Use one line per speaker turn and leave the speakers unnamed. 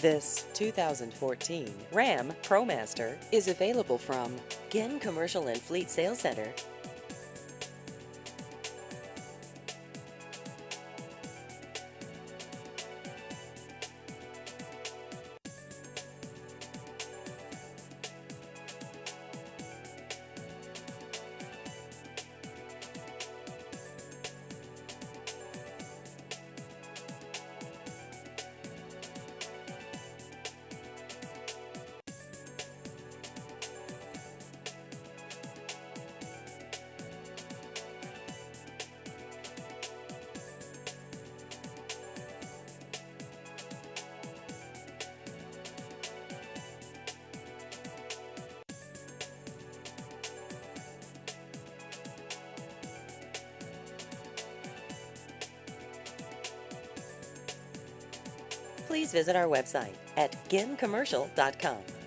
This 2014 Ram Promaster is available from Ginn Commercial and Fleet Sales Center. Please visit our website at ginncommercial.com.